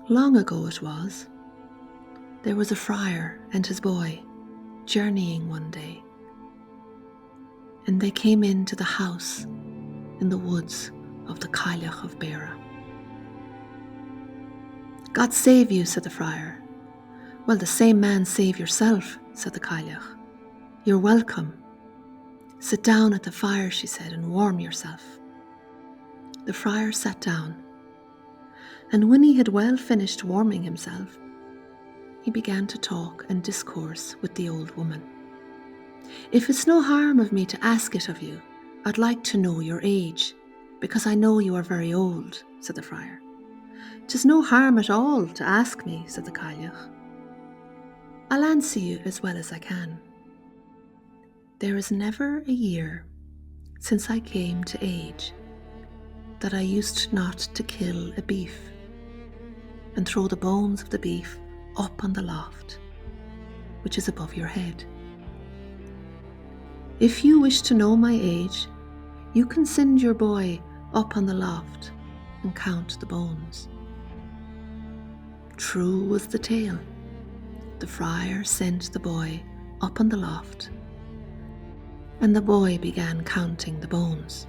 Long ago it was. There was a friar and his boy journeying one day, and they came into the house in the woods of the Cailleach of Beara. "God save you," said the friar. "Well, the same man save yourself," said the Cailleach. "You're welcome. Sit down at the fire," she said, "and warm yourself." The friar sat down, and when he had well finished warming himself, he began to talk and discourse with the old woman. "If it's no harm of me to ask it of you, I'd like to know your age, because I know you are very old," said the friar. "'Tis no harm at all to ask me," said the Cailleach. "I'll answer you as well as I can. There is never a year since I came to age that I used not to kill a beef and throw the bones of the beef up on the loft, which is above your head. If you wish to know my age, you can send your boy up on the loft and count the bones." True was the tale. The friar sent the boy up on the loft, and the boy began counting the bones.